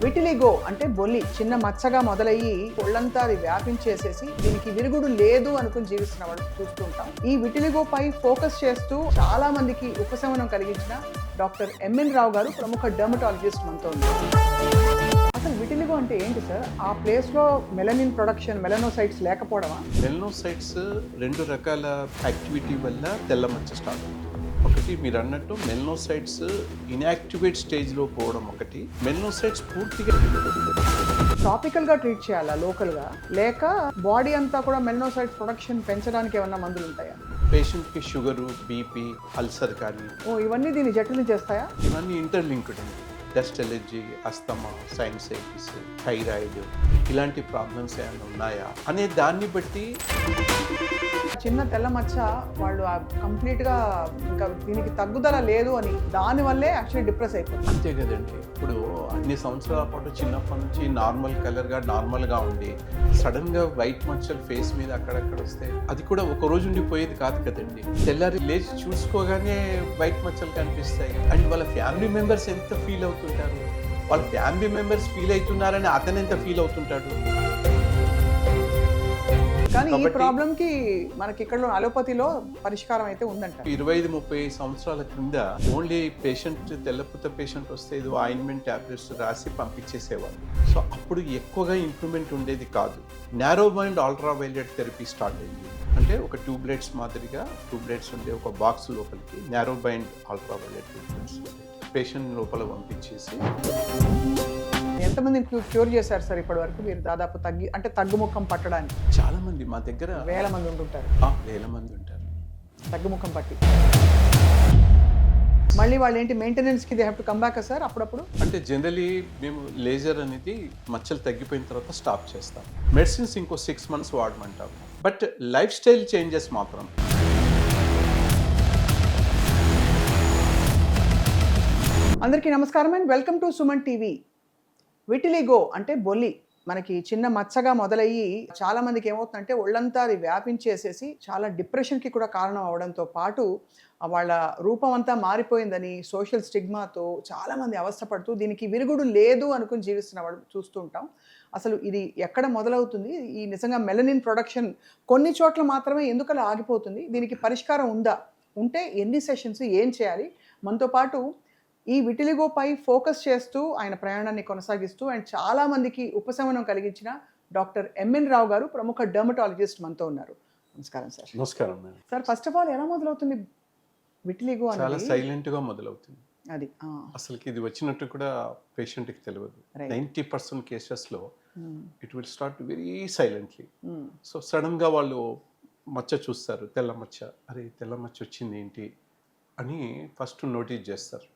Vitiligo అంటే బొల్లి చిన్న మచ్చగా మొదలయ్యి ఒళ్ళంతా అది వ్యాపించేసేసి దీనికి విరుగుడు లేదు అనుకుని జీవిస్తున్న వాళ్ళు చూస్తూ ఉంటాం. ఈ విటిలిగో పై ఫోకస్ చేస్తూ చాలా మందికి ఉపశమనం కలిగించిన డాక్టర్ ఎంఎన్ రావు గారు ప్రముఖ డెర్మటాలజిస్ట్ మనతో ఉన్నారు. అసలు విటిలిగో అంటే ఏంటి సార్? ఆ ప్లేస్ లో మెలనిన్ ప్రొడక్షన్, మెలనోసైట్స్ లేకపోవడమా? మెలనోసైట్స్ రెండు రకాల యాక్టివిటీ వల్ల తెల్ల మచ్చ స్టార్ట్ అవుతుంది. ఒకటి మీరు అన్నట్టు మెలనోసైట్స్ ఇన్యాక్టివేట్ స్టేజ్లో పోవడం ఒకటి. మెలనోసైట్స్ పూర్తిగా టాపికల్ గా ట్రీట్ చేయాలా లోకల్ గా, లేక బాడీ అంతా కూడా మెలనోసైట్స్ ప్రొడక్షన్ పెంచడానికి ఏమన్నా మందులు ఉంటాయా? పేషెంట్కి షుగరు, బీపీ, అల్సర్ కానీ ఇవన్నీ దీన్ని జటిలం చేస్తాయా? ఇవన్నీ ఇంటర్లింక్డ్ అండి. Dust allergy, asthma, sinusitis, thyroid ఇలాంటి ప్రాబ్లమ్స్ ఏమైనా ఉన్నాయా అనే దాన్ని బట్టి చిన్న తెల్ల మచ్చ వాళ్ళు కంప్లీట్గా ఇంకా దీనికి తగ్గుదల లేదు అని దానివల్లే యాక్చువల్లీ డిప్రెస్ అయిపోతుంది. అంతే కదండి. ఇప్పుడు అన్ని సంవత్సరాల పాటు చిన్నప్పటి నుంచి నార్మల్ కలర్గా నార్మల్గా ఉండి సడన్గా వైట్ మచ్చలు ఫేస్ మీద అక్కడక్కడ వస్తే అది కూడా ఒక రోజు ఉండిపోయేది కాదు కదండి. తెల్లారి లేచి చూసుకోగానే వైట్ మచ్చలు కనిపిస్తాయి. అండ్ వాళ్ళ ఫ్యామిలీ మెంబర్స్ ఎంత ఫీల్ అవుతుంటారు, వాళ్ళ ఫ్యామిలీ మెంబర్స్ ఫీల్ అవుతున్నారని అతను ఎంత ఫీల్ అవుతుంటాడు. కానీ ఈ ప్రాబ్లం కి మనకి ఇక్కడ అలోపతిలో పరిష్కారం అయితే ఉందంట. 25-30 సంవత్సరాల క్రింద ఓన్లీ పేషెంట్ తెల్లపూత పేషెంట్ వస్తే ఏదో ఆయింట్మెంట్ టాబ్లెట్స్ రాసి పంపించేసేవాళ్ళు. సో అప్పుడు ఎక్కువగా ఇంప్రూవ్మెంట్ ఉండేది కాదు. Narrow band ultra violet therapy start అయింది. అంటే ఒక ట్యూబ్లెట్స్ మాదిరిగా ట్యూబ్లెట్స్ ఉండే ఒక బాక్స్ లోపలికి narrow band ultra violet tubelights patient లోపల పంపించేసి ఎంతమందిని క్యూర్ చేశారు సార్ ఇప్పటి వరకు మీరు? దాదాపు తగ్గుముఖం పట్టడానికి చాలా మంది మా దగ్గర వేల మంది ఉంటుంటారు. వేల మంది ఉంటారు తగ్గుముఖం పట్టి. మళ్ళీ వాళ్ళు ఏంటి మెయింటెనెన్స్కి they have to come back sir అప్పుడప్పుడు? అంటే జనరలీ మేము లేజర్ అనేది మచ్చలు తగ్గిపోయిన తర్వాత స్టాప్ చేస్తాం. మెడిసిన్స్ ఇంకో 6 months వాడమంటాం. బట్ లైఫ్ స్టైల్ చేంజెస్ మాత్రం. అందరికీ నమస్కారం and welcome to Suman TV. Vitiligo అంటే బొల్లి మనకి చిన్న మచ్చగా మొదలయ్యి చాలా మందికి ఏమవుతుందంటే ఒళ్ళంతా అది వ్యాపించేసేసి చాలా డిప్రెషన్కి కూడా కారణం అవడంతో పాటు వాళ్ళ రూపం అంతా మారిపోయిందని సోషల్ స్టిగ్మాతో చాలామంది అవస్థపడుతూ దీనికి విరుగుడు లేదు అనుకుని జీవిస్తున్న వాళ్ళు చూస్తూ ఉంటాం. అసలు ఇది ఎక్కడ మొదలవుతుంది? ఈ నిజంగా మెలనిన్ ప్రొడక్షన్ కొన్ని చోట్ల మాత్రమే ఎందుకలా ఆగిపోతుంది? దీనికి పరిష్కారం ఉందా? ఉంటే ఎన్ని సెషన్స్, ఏం చేయాలి? మనతో పాటు ఈ విటిలిగో పై ఫోకస్ చేస్తూ ఆయన ప్రయాణాన్ని కొనసాగిస్తూ అండ్ చాలా మందికి ఉపశమనం కలిగించిన డాక్టర్ ఎంఎన్ రావు గారు ప్రముఖ డెర్మటాలజిస్ట్ మనతో ఉన్నారు. నమస్కారం సార్. నమస్కారం madam. Sir, first of all ఎలా మొదలవుతుంది విటిలిగో అనేది? చాలా సైలెంట్గా మొదలవుతుంది. అది అసలుకి ఇది వచ్చినట్టు కూడా పేషెంట్కి తెలియదు. 90% కేసెస్లో it will start very silently. So సడన్గా వాళ్ళు మచ్చ చూస్తారు, తెల్ల మచ్చ. అరే తెల్ల మచ్చ వచ్చింది ఏంటి అని ఫస్ట్ నోటీస్ చేస్తారు.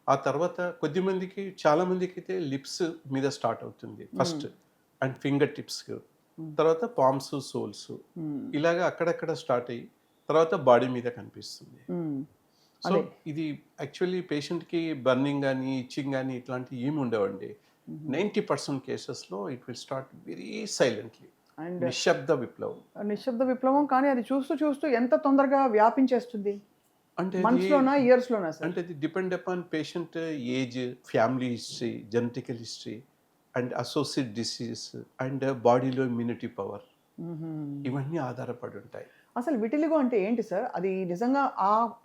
ఆ తర్వాత కొద్దిమందికి, చాలా మందికి అయితే లిప్స్ మీద స్టార్ట్ అవుతుంది ఫస్ట్, అండ్ ఫింగర్ టిప్స్, తర్వాత పామ్స్, సోల్స్, ఇలాగా అక్కడక్కడ స్టార్ట్ అయ్యి తర్వాత బాడీ మీద కనిపిస్తుంది. సో ఇది యాక్చువల్లీ పేషెంట్కి బర్నింగ్ కానీ, ఇచ్చింగ్ కానీ ఇట్లాంటివి ఏమి ఉండవండి. 90% కేసెస్లో it will start very silently. నిశ్శబ్ద విప్లవం. కానీ అది చూస్తూ చూస్తూ ఎంత తొందరగా వ్యాపించేస్తుంది? అంటే మంత్స్లోనా, ఇయర్స్లోనా సార్? అంటే ఇది depend upon patient age, family history, genetical history, and associate diseases, and బాడీలో ఇమ్యూనిటీ పవర్, ఇవన్నీ ఆధారపడి ఉంటాయి. అసలు విటిలిగో అంటే ఏంటి సార్? అది నిజంగా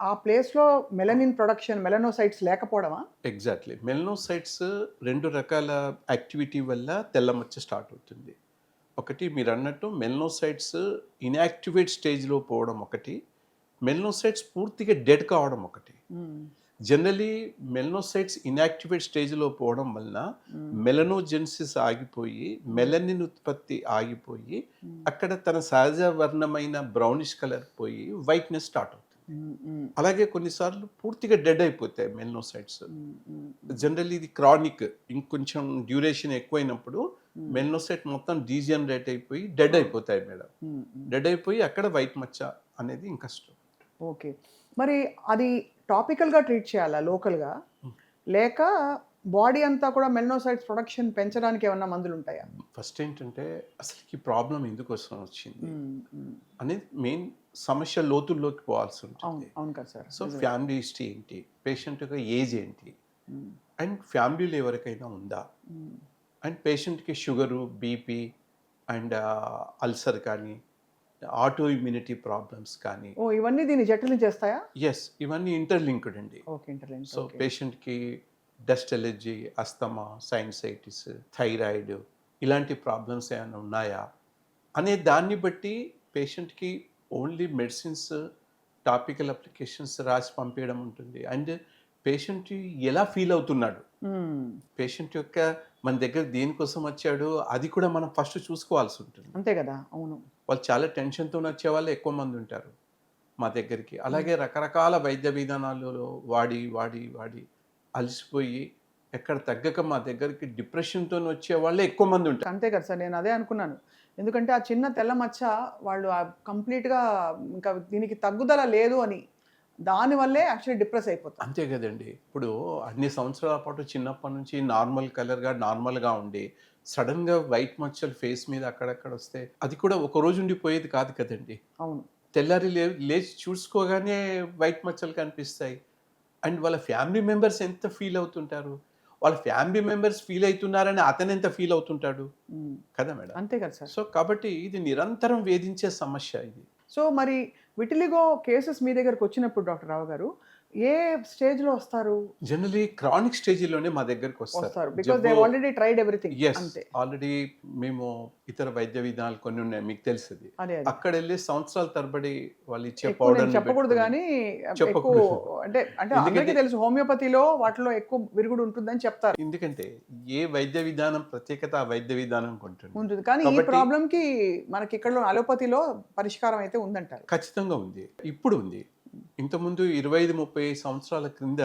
ఆ ప్లేస్లో మెలనిన్ ప్రొడక్షన్, మెలనోసైట్స్ లేకపోవడమా? ఎగ్జాక్ట్లీ. మెలనోసైట్స్ రెండు రకాల యాక్టివిటీ వల్ల తెల్ల మచ్చ స్టార్ట్ అవుతుంది. ఒకటి మీరు అన్నట్టు మెలనోసైట్స్ ఇన్యాక్టివేట్ స్టేజ్లో పోవడం ఒకటి, మెలనోసైట్స్ పూర్తిగా డెడ్ కావడం ఒకటి. జనరలీ మెలనోసైట్స్ ఇన్యాక్టివేట్ స్టేజ్లో పోవడం వలన మెలనోజెన్సిస్ ఆగిపోయి మెలనిన్ ఉత్పత్తి ఆగిపోయి అక్కడ తన సహజ వర్ణమైన బ్రౌనిష్ కలర్ పోయి వైట్నెస్ స్టార్ట్ అవుతుంది. అలాగే కొన్నిసార్లు పూర్తిగా డెడ్ అయిపోతాయి మెలనోసైట్స్. జనరల్లీ ఇది క్రానిక్, ఇంకొంచెం డ్యూరేషన్ ఎక్కువైనప్పుడు మెలనోసైట్ మొత్తం డీజనరేట్ అయిపోయి డెడ్ అయిపోతాయి మేడం. డెడ్ అయిపోయి అక్కడ వైట్ మచ్చ అనేది ఇంకష్టం. ఓకే, మరి అది టాపికల్గా ట్రీట్ చేయాలా లోకల్గా, లేక బాడీ అంతా కూడా మెలనోసైట్స్ ప్రొడక్షన్ పెంచడానికి ఏమన్నా మందులు ఉంటాయా? ఫస్ట్ ఏంటంటే అసలుకి ప్రాబ్లం ఎందుకు వచ్చింది అనేది మెయిన్ సమస్య లోతుల్లోకి పోవాల్సి ఉంటుంది. అవును కదా సార్. సో ఫ్యామిలీ హిస్టరీ ఏంటి, పేషెంట్ యొక్క ఏజ్ ఏంటి, అండ్ ఫ్యామిలీలో ఎవరికైనా ఉందా, అండ్ పేషెంట్కి షుగరు, బీపీ అండ్ అల్సర్ కానీ, ఆటో ఇమ్యూనిటీ ప్రాబ్లమ్స్ కానీ, ఓ ఇవన్నీ దీన్ని జటిలం చేస్తాయా? ఎస్ ఇవన్నీ ఇంటర్లింక్డ్ అండి. Okay, interlink. సో పేషెంట్కి dust allergy, asthma, sinusitis, thyroid ఇలాంటి ప్రాబ్లమ్స్ ఏమైనా ఉన్నాయా అనే దాన్ని బట్టి పేషెంట్కి ఓన్లీ మెడిసిన్స్, టాపికల్ అప్లికేషన్స్ రాసి పంపించడం ఉంటుంది. అండ్ పేషెంట్ ఎలా ఫీల్ అవుతున్నాడు, పేషెంట్ యొక్క మన దగ్గర దేనికోసం వచ్చాడు అది కూడా మనం ఫస్ట్ చూసుకోవాల్సి ఉంటుంది. అంతే కదా, అవును. వాళ్ళు చాలా టెన్షన్తో వచ్చే వాళ్ళు ఎక్కువ మంది ఉంటారు మా దగ్గరికి. అలాగే రకరకాల వైద్య విధానాలు వాడి వాడి వాడి అలసిపోయి ఎక్కడ తగ్గక మా దగ్గరికి డిప్రెషన్తో వచ్చే వాళ్ళే ఎక్కువ మంది ఉంటారు. అంతే కదా సార్, నేను అదే అనుకున్నాను. ఎందుకంటే ఆ చిన్న తెల్ల మచ్చ వాళ్ళు కంప్లీట్గా ఇంకా దీనికి తగ్గుదల లేదు అని, దానివల్లే యాక్చువల్లీ డిప్రెస్ అయిపోతాం. అంతే కదండి. ఇప్పుడు అన్ని సంవత్సరాల పాటు చిన్నప్పటి నుంచి నార్మల్ కలర్గా నార్మల్గా ఉండి సడన్గా వైట్ మచ్చలు ఫేస్ మీద అక్కడక్కడ వస్తే అది కూడా ఒక రోజు ఉండిపోయేది కాదు కదండి. అవును. తెల్లారి లేచి చూసుకోగానే వైట్ మచ్చలు కనిపిస్తాయి. అండ్ వాళ్ళ ఫ్యామిలీ మెంబర్స్ ఎంత ఫీల్ అవుతుంటారు, వాళ్ళ ఫ్యామిలీ మెంబర్స్ ఫీల్ అవుతున్నారని అతను ఎంత ఫీల్ అవుతుంటాడు కదా మేడం. అంతే కదా సార్. సో కాబట్టి ఇది నిరంతరం వేధించే సమస్య ఇది. సో మరి విటిలిగో కేసెస్ మీ దగ్గరకు వచ్చినప్పుడు డాక్టర్ రావు గారు ఏ స్టేజ్లో వస్తారు? జనరలీ క్రానిక్ స్టేజ్లోనే మా దగ్గరికి వస్తారు because they already tried everything. అంతే. ఆల్రెడీ మేము ఇతర వైద్య విధానాలు కొన్ని ఉన్నాయి, మీకు తెలుసుది. అదే అక్కడ వెళ్ళి సంవత్సరాల తరబడి వాళ్ళు ఇచ్చే ఎక్కువ నేను పౌడర్ చెప్పకూడదు కానీ ఎక్కువ అంటే అంటే అందరికీ తెలుసు హోమియోపతిలో వాటిలో ఎక్కువ విరుగుడు ఉంటుందని చెప్తారు. ఎందుకంటే ఏ వైద్య విధానం ప్రత్యేకత ఆ వైద్య విధానం ఉంటుంది. కానీ ఈ ప్రాబ్లం కి మనకి ఇక్కడ అలోపతిలో పరిష్కారం అయితే ఉందంటారు. ఖచ్చితంగా ఉంది, ఇప్పుడు ఉంది. ఇంతకుముందు 25-30 సంవత్సరాల క్రింద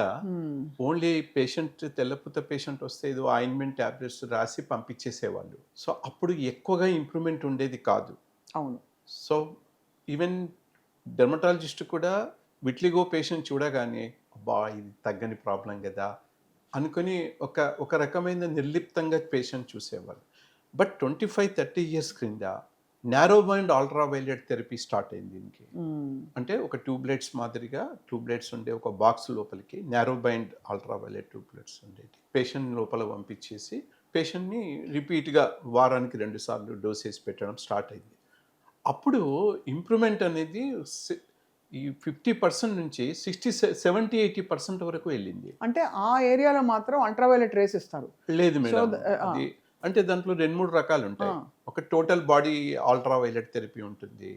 ఓన్లీ పేషెంట్ తెల్లపూత పేషెంట్ వస్తే ఏదో ఆయింట్మెంట్ టాబ్లెట్స్ రాసి పంపించేసేవాళ్ళు. సో అప్పుడు ఎక్కువగా ఇంప్రూవ్మెంట్ ఉండేది కాదు. అవును. సో ఈవెన్ డెర్మటాలజిస్ట్ కూడా విట్లిగో పేషెంట్ చూడగానే అబ్బా ఇది తగ్గని ప్రాబ్లం కదా అనుకుని ఒక రకమైన నిర్లిప్తంగా పేషెంట్ చూసేవాళ్ళు. బట్ 25-30 ఇయర్స్ క్రింద narrow mind ultra violet therapy start అయింది దీనికి. అంటే ఒక ట్యూబ్లెట్స్ మాదిరిగా ట్యూబ్లెట్స్ ఉండే ఒక బాక్స్ లోపలికి నారో మైండ్ అల్ట్రా వైలెట్ ట్యూబ్లెట్స్ ఉండేది. పేషెంట్ లోపల పంపించేసి పేషెంట్ని రిపీట్గా వారానికి 2 సార్లు డోసేజ్ పెట్టడం స్టార్ట్ అయింది. అప్పుడు ఇంప్రూవ్మెంట్ అనేది ఈ 50% నుంచి 60-70-80% వరకు వెళ్ళింది. అంటే ఆ ఏరియాలో మాత్రం అల్ట్రావైలెట్ రేస్ ఇస్తారు. లేదు మేడం, అది అంటే దాంట్లో 2-3 రకాలు ఉంటాయి. ఒక total body ultra violet therapy ఉంటుంది,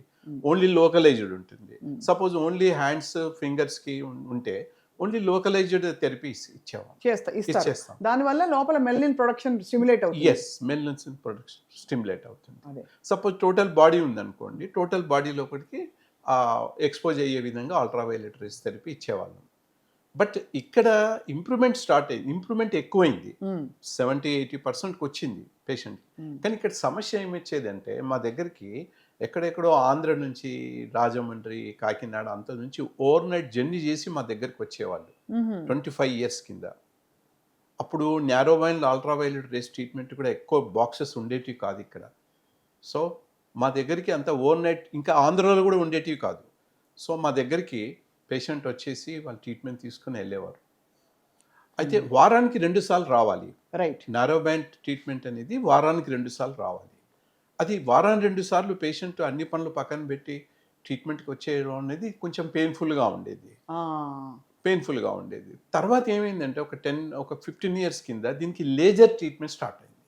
ఓన్లీ లోకలైజ్డ్ ఉంటుంది. సపోజ్ ఓన్లీ హ్యాండ్స్ ఫింగర్స్ కి ఉంటే ఓన్లీ లోకలైజ్డ్ థెరపీ ఇచ్చేస్తాం. దానివల్ల లోపల మెలనిన్ ప్రొడక్షన్ స్టిమ్యులేట్ అవుతుంది. ఎస్, మెలనిన్ ప్రొడక్షన్ స్టిమ్యులేట్ అవుతుంది. సపోజ్ టోటల్ బాడీ ఉందనుకోండి, టోటల్ బాడీ లోపలికి ఎక్స్పోజ్ అయ్యే విధంగా అల్ట్రా వైలెట్ రేస్ థెరపీ ఇచ్చేవాళ్ళం. బట్ ఇక్కడ ఇంప్రూవ్మెంట్ స్టార్ట్ అయింది, ఇంప్రూవ్మెంట్ ఎక్కువైంది, 70-80%కి వచ్చింది పేషెంట్. కానీ ఇక్కడ సమస్య ఏమొచ్చేదంటే మా దగ్గరికి ఎక్కడెక్కడో ఆంధ్ర నుంచి, రాజమండ్రి, కాకినాడ అంత నుంచి ఓవర్ నైట్ జర్నీ చేసి మా దగ్గరికి వచ్చేవాళ్ళు 25 ఇయర్స్ కింద. అప్పుడు narrow mind ultra violet race treatment కూడా ఎక్కువ బాక్సెస్ ఉండేటివి కాదు ఇక్కడ. సో మా దగ్గరికి అంత ఓవర్ నైట్, ఇంకా ఆంధ్రాలో కూడా ఉండేటివి కాదు. సో మా దగ్గరికి పేషెంట్ వచ్చేసి వాళ్ళు ట్రీట్మెంట్ తీసుకుని వెళ్ళేవారు. అయితే వారానికి 2 సార్లు రావాలి. రైట్. నారో బ్యాండ్ ట్రీట్మెంట్ అనేది వారానికి 2 సార్లు రావాలి. అది వారానికి 2 సార్లు పేషెంట్ అన్ని పనులు పక్కన పెట్టి ట్రీట్మెంట్కి వచ్చేయడం అనేది కొంచెం పెయిన్ఫుల్గా ఉండేది. తర్వాత ఏమైందంటే ఒక 15 ఇయర్స్ కింద దీనికి లేజర్ ట్రీట్మెంట్ స్టార్ట్ అయింది.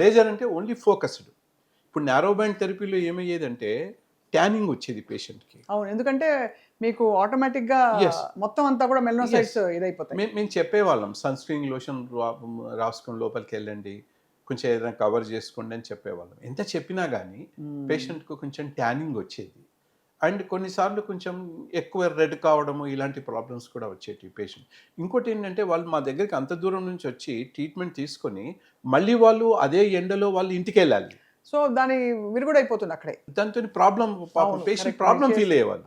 లేజర్ అంటే ఓన్లీ ఫోకస్డ్. ఇప్పుడు నారో బ్యాండ్ థెరపీలో ఏమయ్యేదంటే ట్యానింగ్ వచ్చేది పేషెంట్కి. అవును, ఎందుకంటే మీకు ఆటోమేటిక్గా మొత్తం అంతా కూడా మెలనోసైట్స్ ఇదైపోతాయి. మేము చెప్పేవాళ్ళం సన్ స్క్రీన్ లోషన్ రాసుకొని లోపలికి వెళ్ళండి, కొంచెం ఏదైనా కవర్ చేసుకోండి అని చెప్పేవాళ్ళం. ఎంత చెప్పినా కానీ పేషెంట్కు కొంచెం ట్యానింగ్ వచ్చేది. అండ్ కొన్నిసార్లు కొంచెం ఎక్కువ రెడ్ కావడము ఇలాంటి ప్రాబ్లమ్స్ కూడా వచ్చేవి పేషెంట్. ఇంకోటి ఏంటంటే వాళ్ళు మా దగ్గరికి అంత దూరం నుంచి వచ్చి ట్రీట్మెంట్ తీసుకొని మళ్ళీ వాళ్ళు అదే ఎండలో వాళ్ళు ఇంటికి వెళ్ళాలి. సో దాని విరుగుడు అయిపోతుంది అక్కడే. దాంతో పేషెంట్ ప్రాబ్లం ఫీల్ అయ్యేవాళ్ళు.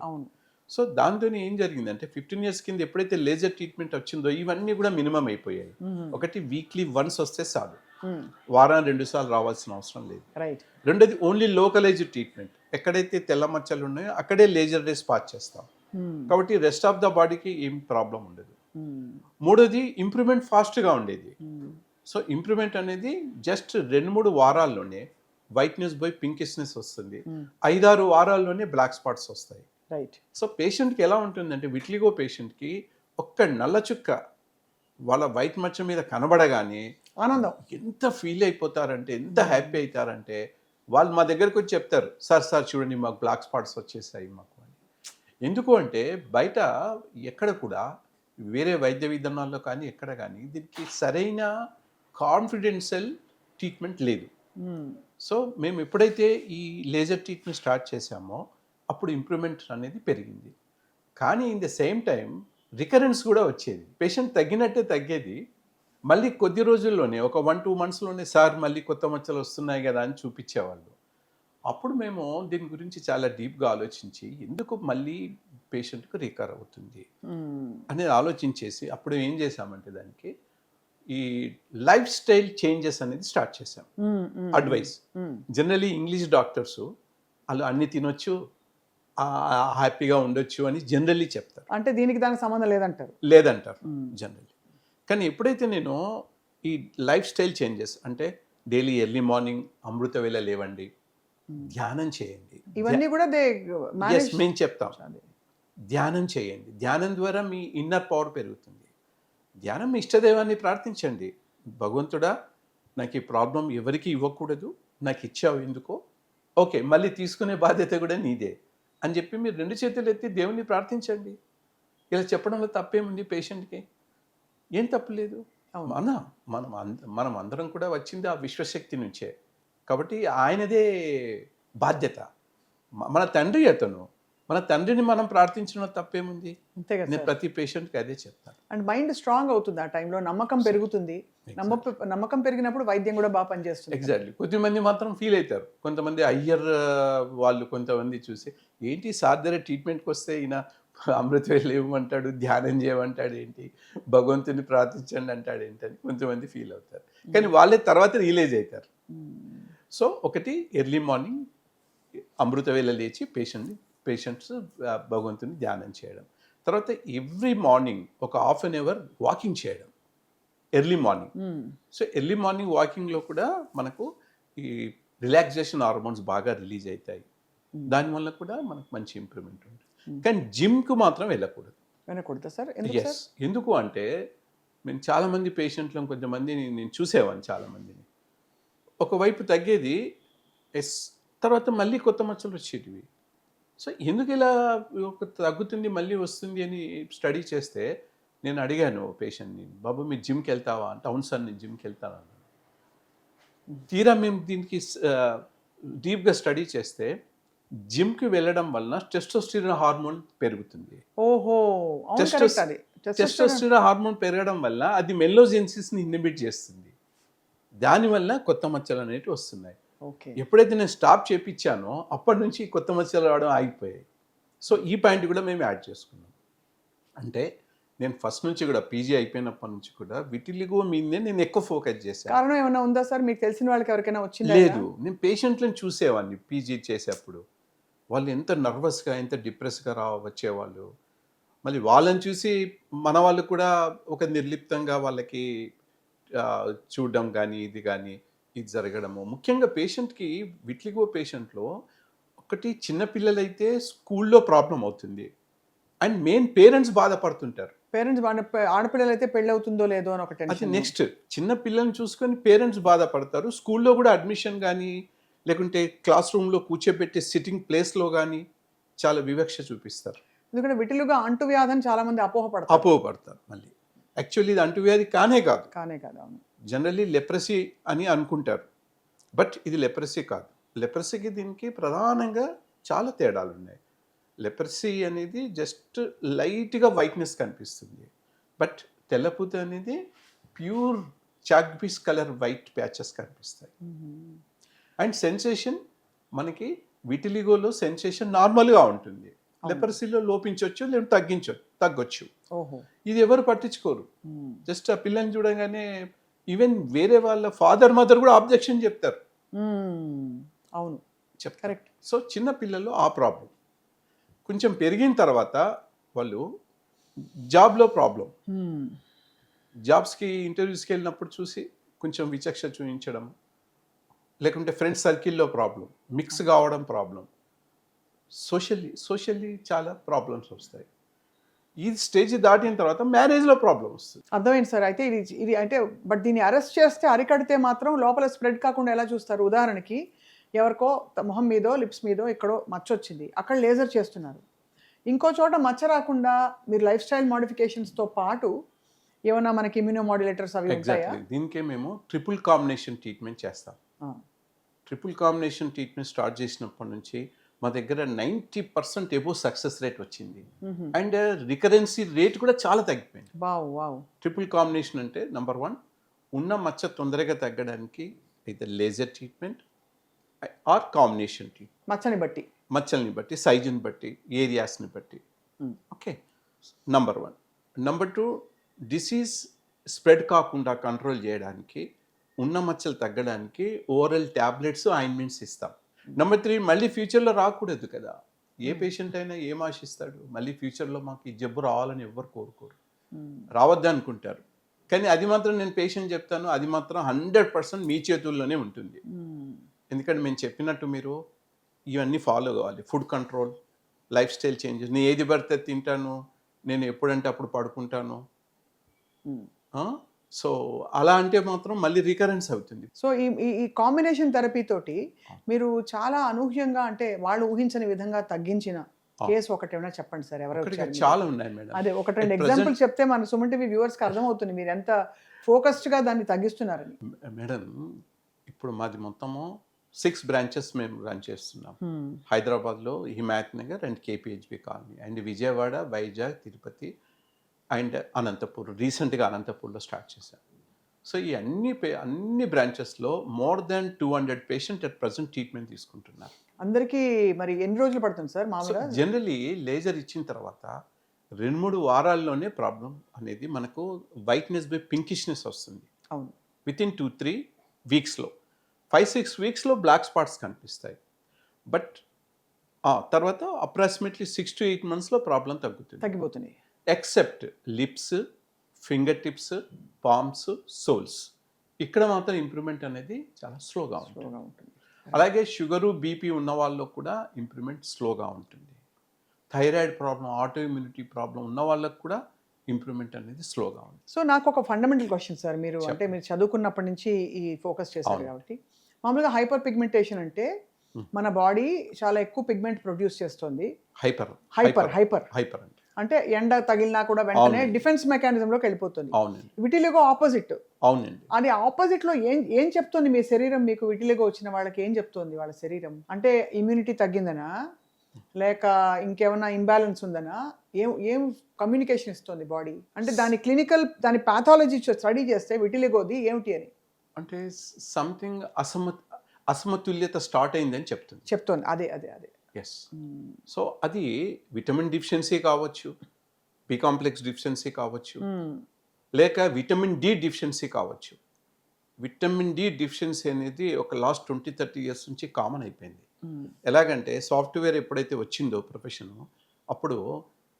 సో దాంతో ఏం జరిగిందంటే 15 ఇయర్స్ కింద ఎప్పుడైతే లేజర్ ట్రీట్మెంట్ వచ్చిందో ఇవన్నీ కూడా మినిమం అయిపోయాయి. ఒకటి వీక్లీ వన్స్ వస్తే చాలు, వారానికి 2 సార్లు రావాల్సిన అవసరం లేదు. రెండోది ఓన్లీ లోకలైజ్డ్ ట్రీట్మెంట్, ఎక్కడైతే తెల్ల మచ్చలు ఉన్నాయో అక్కడే లేజర్ రేస్ పాస్ చేస్తాం. కాబట్టి రెస్ట్ ఆఫ్ ద బాడీకి ఏం ప్రాబ్లం ఉండదు. మూడోది ఇంప్రూవ్మెంట్ ఫాస్ట్గా ఉండేది. సో ఇంప్రూవ్మెంట్ అనేది జస్ట్ 2-3 వారాల్లోనే వైట్నెస్ పోయి పింకిష్నెస్ వస్తుంది. 5-6 వారాల్లోనే బ్లాక్ స్పాట్స్ వస్తాయి. రైట్. సో పేషెంట్కి ఎలా ఉంటుందంటే విట్లిగో పేషెంట్కి ఒక్క నల్ల చుక్క వాళ్ళ వైట్ మచ్చ మీద కనబడగానే ఆనందం. ఎంత ఫీల్ అయిపోతారంటే, ఎంత హ్యాపీ అవుతారంటే, వాళ్ళు మా దగ్గరకు వచ్చి చెప్తారు, సార్ చూడండి మాకు బ్లాక్ స్పాట్స్ వచ్చేసాయి మాకు అని. ఎందుకు అంటే బయట ఎక్కడ కూడా వేరే వైద్య విధానాల్లో కానీ ఎక్కడ కానీ దీనికి సరైన కాన్ఫిడెన్షియల్ ట్రీట్మెంట్ లేదు. సో మేము ఎప్పుడైతే ఈ లేజర్ ట్రీట్మెంట్ స్టార్ట్ చేసామో అప్పుడు ఇంప్రూవ్మెంట్ అనేది పెరిగింది. కానీ in the same time recurrence కూడా వచ్చేది. పేషెంట్ తగ్గినట్టే తగ్గేది, మళ్ళీ కొద్ది రోజుల్లోనే ఒక 1-2 మంత్స్లోనే సార్ మళ్ళీ కొత్త మచ్చలు వస్తున్నాయి కదా అని చూపించేవాళ్ళు. అప్పుడు మేము దీని గురించి చాలా డీప్గా ఆలోచించి ఎందుకు మళ్ళీ పేషెంట్కి రికవర్ అవుతుంది అనేది ఆలోచించేసి అప్పుడు ఏం చేసామంటే దానికి ఈ లైఫ్ స్టైల్ చేంజెస్ అనేది స్టార్ట్ చేసాం. అడ్వైస్ జనరలీ ఇంగ్లీష్ డాక్టర్స్ వాళ్ళు అన్ని తినొచ్చు, హ్యాపీగా ఉండొచ్చు అని జనరల్లీ చెప్తారు. అంటే దీనికి దానికి సంబంధం లేదంటారు జనరల్లీ. కానీ ఎప్పుడైతే నేను ఈ లైఫ్ స్టైల్ చేంజెస్ అంటే డైలీ ఎర్లీ మార్నింగ్ అమృత వేళ లేవండి, ధ్యానం చేయండి, ఇవన్నీ కూడా మేము చెప్తాం. ధ్యానం చేయండి, ధ్యానం ద్వారా మీ ఇన్నర్ పవర్ పెరుగుతుంది. ధ్యానం మీ ఇష్టదైవాన్ని ప్రార్థించండి, భగవంతుడా నాకు ఈ ప్రాబ్లం ఎవరికి ఇవ్వకూడదు, నాకు ఇచ్చావు ఎందుకో, ఓకే మళ్ళీ తీసుకునే బాధ్యత కూడా నీదే అని చెప్పి మీరు 2 చేతులు ఎత్తి దేవుణ్ణి ప్రార్థించండి. ఇలా చెప్పడంలో తప్పేముంది? పేషెంట్కి ఏం తప్పులేదు. మనం అందరం కూడా వచ్చింది ఆ విశ్వశక్తి నుంచే, కాబట్టి ఆయనదే బాధ్యత. మన తండ్రి అతను, మన తండ్రిని మనం ప్రార్థించడం తప్పేముంది? అంతే కదా. నేను ప్రతి పేషెంట్కి అదే చెప్తాను. అండ్ మైండ్ స్ట్రాంగ్ అవుతుంది ఆ టైంలో, నమ్మకం పెరుగుతుంది. నమ్మకం పెరిగినప్పుడు వైద్యం కూడా బాగా పనిచేస్తుంది. ఎగ్జాక్ట్లీ. కొద్దిమంది మాత్రం ఫీల్ అవుతారు. కొంతమంది అయ్యర్ వాళ్ళు కొంతమంది చూసి ఏంటి సార్ దగ్గర ట్రీట్మెంట్కి వస్తే ఈయన అమృతవేళ ఇవ్వమంటాడు, ధ్యానం చేయమంటాడు ఏంటి, భగవంతుని ప్రార్థించండి అంటాడు ఏంటని కొంతమంది ఫీల్ అవుతారు. కానీ వాళ్ళే తర్వాత రియలైజ్ అవుతారు. సో ఒకటి ఎర్లీ మార్నింగ్ అమృతవేళ లేచి పేషెంట్స్ భగవంతుని ధ్యానం చేయడం, తర్వాత ఎవ్రీ మార్నింగ్ ఒక హాఫ్ అన్ అవర్ వాకింగ్ చేయడం early morning. So early morning వాకింగ్లో కూడా మనకు ఈ రిలాక్సేషన్ హార్మోన్స్ బాగా రిలీజ్ అవుతాయి, దానివల్ల కూడా మనకు మంచి ఇంప్రూవ్మెంట్ ఉంటుంది. కానీ జిమ్కు మాత్రం వెళ్ళకూడదు సార్. ఎస్, ఎందుకు అంటే మేము చాలామంది పేషెంట్లను కొంతమందిని నేను చూసేవాడిని, చాలామందిని ఒకవైపు తగ్గేది తర్వాత మళ్ళీ కొత్త మచ్చలు వచ్చేటివి. సో ఎందుకు ఇలా ఒక తగ్గుతుంది మళ్ళీ వస్తుంది అని స్టడీ చేస్తే నేను అడిగాను పేషెంట్ని, బాబు మీరు జిమ్కి వెళ్తావా అంటే అవును సార్ నేను జిమ్కి వెళ్తాను అన్నాను. తీరా మేము దీనికి డీప్గా స్టడీ చేస్తే జిమ్కి వెళ్ళడం వలన టెస్టోస్టెరాన్ హార్మోన్ పెరుగుతుంది. ఓహో, టెస్టోస్టెరాన్ హార్మోన్ పెరగడం వల్ల అది మెల్లోజెన్సిస్ని ఇన్హిబిట్ చేస్తుంది, దానివల్ల కొత్త మచ్చలు అనేవి వస్తున్నాయి. ఎప్పుడైతే నేను స్టాప్ చేపించానో అప్పటి నుంచి కొత్త మచ్చలు రావడం ఆగిపోయాయి. సో ఈ పాయింట్ కూడా మేము యాడ్ చేసుకున్నాం. అంటే నేను ఫస్ట్ నుంచి కూడా పీజీ అయిపోయినప్పటి నుంచి కూడా విటిలిగో మీదే నేను ఎక్కువ ఫోకస్ చేశాను. కారణం ఏమైనా ఉందా సార్? మీకు తెలిసిన వాళ్ళకి ఎవరికైనా వచ్చిందా? లేదు, నేను పేషెంట్లను చూసేవాడిని పీజీ చేసేప్పుడు. వాళ్ళు ఎంత నర్వస్గా ఎంత డిప్రెస్గా వచ్చేవాళ్ళు. మళ్ళీ వాళ్ళని చూసి మన వాళ్ళు కూడా ఒక నిర్లిప్తంగా వాళ్ళకి చూడడం కానీ ఇది జరగడము. ముఖ్యంగా పేషెంట్కి విట్లిగో పేషెంట్లో ఒకటి చిన్నపిల్లలైతే స్కూల్లో ప్రాబ్లం అవుతుంది అండ్ మెయిన్ పేరెంట్స్ బాధపడుతుంటారు. ఆడపిల్లలు అయితే పెళ్ళి అవుతుందో లేదో అని ఒక టెన్షన్. నెక్స్ట్ చిన్న పిల్లల్ని చూసుకొని పేరెంట్స్ బాధపడతారు. స్కూల్లో కూడా అడ్మిషన్ కానీ లేకుంటే క్లాస్ రూమ్లో కూర్చోబెట్టే సిట్టింగ్ ప్లేస్లో కానీ చాలా వివక్ష చూపిస్తారు. ఎందుకంటే విటిలిగో అంటువ్యాధి అని చాలా మంది అపోహపడతారు. మళ్ళీ యాక్చువల్లీ ఇది అంటువ్యాధి కానే కాదు. అవును. జనరల్లీ లెప్రసీ అని అనుకుంటారు, బట్ ఇది లెప్రసీ కాదు. లెప్రసీకి దీనికి ప్రధానంగా చాలా తేడాలు ఉన్నాయి. లెప్రసీ అనేది జస్ట్ లైట్గా వైట్నెస్ కనిపిస్తుంది, బట్ తెల్లపూత అనేది pure chalk piece colour white patches కనిపిస్తాయి. అండ్ సెన్సేషన్ మనకి విటిలిగోలో సెన్సేషన్ నార్మల్గా ఉంటుంది, లెప్రసీలో లోపించవచ్చు లేదా తగ్గొచ్చు. ఇది ఎవరు పట్టించుకోరు. జస్ట్ ఆ పిల్లని చూడగానే ఈవెన్ వేరే వాళ్ళ ఫాదర్ మదర్ కూడా ఆబ్జెక్షన్ చెప్తారు. అవును, కరెక్ట్. సో చిన్న పిల్లల్లో ఆ ప్రాబ్లం. కొంచెం పెరిగిన తర్వాత వాళ్ళు జాబ్లో ప్రాబ్లం, జాబ్స్కి ఇంటర్వ్యూస్కి వెళ్ళినప్పుడు చూసి కొంచెం విచక్ష చూపించడం, లేకుంటే ఫ్రెండ్స్ సర్కిల్లో ప్రాబ్లం, మిక్స్ కావడం ప్రాబ్లం, సోషల్లీ చాలా ప్రాబ్లమ్స్ వస్తాయి. ఈ స్టేజ్ దాటిన తర్వాత మ్యారేజ్లో ప్రాబ్లం వస్తుంది. అర్థమైంది సార్. అయితే ఇది అంటే బట్ దీన్ని అరెస్ట్ చేస్తే, అరికడితే మాత్రం లోపల స్ప్రెడ్ కాకుండా ఎలా చూస్తారు? ఉదాహరణకి ఎవరికో మొహం మీదో లిప్స్ మీదో ఎక్కడో మచ్చ వచ్చింది, అక్కడ లేజర్ చేస్తున్నారు. ఇంకో చోట మచ్చ రాకుండా మీరు లైఫ్ స్టైల్ మోడిఫికేషన్స్తో పాటు ఏమన్నా మనకి ఇమ్యూనోమాడ్యులేటర్స్ అవి ఉంటాయా? ఎగ్జాక్ట్లీ, దీనికే మేము ట్రిపుల్ కాంబినేషన్ ట్రీట్మెంట్ చేస్తాం. ట్రిపుల్ కాంబినేషన్ ట్రీట్మెంట్ స్టార్ట్ చేసినప్పటి నుంచి మా దగ్గర 90% ఎబో సక్సెస్ రేట్ వచ్చింది. అండ్ రికరెన్సీ రేట్ కూడా చాలా తగ్గిపోయింది. Wow wow. ట్రిపుల్ కాంబినేషన్ అంటే నెంబర్ 1, ఉన్న మచ్చ తొందరగా తగ్గడానికి అయితే laser treatment or combination treatment, మచ్చని బట్టి. మచ్చల్ని బట్టి, సైజుని బట్టి, ఏరియాస్ని బట్టి. Okay, number 1. Number 2, disease spread కాకుండా కంట్రోల్ చేయడానికి, ఉన్న మచ్చలు తగ్గడానికి ఓరల్ ట్యాబ్లెట్స్, ఆయింట్మెంట్స్ ఇస్తాం. నంబర్ 3, మళ్ళీ ఫ్యూచర్లో రాకూడదు కదా. ఏ పేషెంట్ అయినా ఏం ఆశిస్తాడు? మళ్ళీ ఫ్యూచర్లో మాకు ఈ జబ్బు రావాలని ఎవ్వరు కోరుకోరు, రావద్దు అనుకుంటారు. కానీ అది మాత్రం నేను పేషెంట్ చెప్తాను, అది మాత్రం 100% మీ చేతుల్లోనే ఉంటుంది. ఎందుకంటే మేము చెప్పినట్టు మీరు ఇవన్నీ ఫాలో కావాలి. Food control, life style changes. నేను ఏది పడితే తింటాను, నేను ఎప్పుడంటే అప్పుడు పడుకుంటాను. సో అలా అంటే మాత్రం మళ్ళీ రికరెన్స్ అవుతుంది. సో ఈ ఈ కాంబినేషన్ థెరపీ తోటి మీరు చాలా అనూహ్యంగా, అంటే వాళ్ళు ఊహించని విధంగా తగ్గించిన కేసు ఒకటి ఏమైనా చెప్పండి సార్. ఎవరు? చాలా ఉన్నాయి మేడం. అదే ఒకటి రెండు ఎగ్జాంపుల్ చెప్తే మన సుమన్ టీవీ వ్యూవర్స్కి అర్థమవుతుంది మీరు ఎంత ఫోకస్డ్గా దాన్ని తగ్గిస్తున్నారని. మేడం, ఇప్పుడు మాది మొత్తము 6 బ్రాంచెస్ మేము రన్ చేస్తున్నాం. హైదరాబాద్లో Himayat Nagar and KPHB colony, and Vijayawada, Vizag, Tirupati and Anantapur. రీసెంట్గా అనంతపూర్లో స్టార్ట్ చేశాం. సో ఈ అన్ని బ్రాంచెస్లో more than 200 patient at present treatment తీసుకుంటున్నారు. అందరికీ మరి ఎన్ని రోజులు పడుతుంది సార్ మామూలుగా? జనరలీ లేజర్ ఇచ్చిన తర్వాత 2-3 వారాల్లోనే ప్రాబ్లం అనేది మనకు వైట్నెస్ బై పింకిష్నెస్ వస్తుంది. అవును. వితిన్ 2-3 వీక్స్లో, 5-6 వీక్స్లో బ్లాక్ స్పాట్స్ కనిపిస్తాయి. బట్ తర్వాత అప్రాక్సిమేట్లీ 6 to 8 monthsలో ప్రాబ్లం తగ్గిపోతున్నాయి. Except lips, finger tips, palms, soles. ఇక్కడ మాత్రం ఇంప్రూవ్మెంట్ అనేది చాలా స్లోగా ఉంటుంది. అలాగే షుగరు, బీపీ ఉన్న వాళ్ళలో కూడా ఇంప్రూవ్మెంట్ స్లోగా ఉంటుంది. Thyroid problem, auto immunity problem ఉన్న వాళ్ళకు కూడా ఇంప్రూవ్మెంట్ అనేది స్లోగా ఉంటుంది. సో నాకు ఒక ఫండమెంటల్ క్వశ్చన్ సార్, మీరు అంటే మీరు చదువుకున్నప్పటి నుంచి ఈ ఫోకస్ చేశారు కాబట్టి, మామూలుగా హైపర్ పిగ్మెంటేషన్ అంటే మన బాడీ చాలా ఎక్కువ పిగ్మెంట్ ప్రొడ్యూస్ చేస్తుంది. హైపర్ అంటే ఎండ తగిలినా కూడా వెంటనే డిఫెన్స్ మెకానిజంలోకి వెళ్ళిపోతుంది. అవునండి. Vitiligo opposite. అవునండి. అది ఆపోజిట్లో ఏం చెప్తుంది మీ శరీరం? మీకు విటిలిగో వచ్చిన వాళ్ళకి ఏం చెప్తుంది వాళ్ళ శరీరం? అంటే ఇమ్యూనిటీ తగ్గిందనా, లేక ఇంకేమైనా ఇంబ్యాలెన్స్ ఉందనా, ఏం కమ్యూనికేషన్ ఇస్తుంది బాడీ? అంటే దాని పాథాలజీ స్టడీ చేస్తే విటిలిగోది ఏమిటి అని అంటే సంథింగ్ అసమతుల్యత స్టార్ట్ అయిందని చెప్తుంది. అదే. ఎస్. సో అది విటమిన్ డిఫిషియన్సీ కావచ్చు, బి కాంప్లెక్స్ డిఫిషియన్సీ కావచ్చు, లేక విటమిన్ డి డిఫిషియన్సీ కావచ్చు. విటమిన్ డి డిఫిషియన్సీ అనేది ఒక లాస్ట్ 20-30 years నుంచి కామన్ అయిపోయింది. ఎలాగంటే సాఫ్ట్వేర్ ఎప్పుడైతే వచ్చిందో ప్రొఫెషన్, అప్పుడు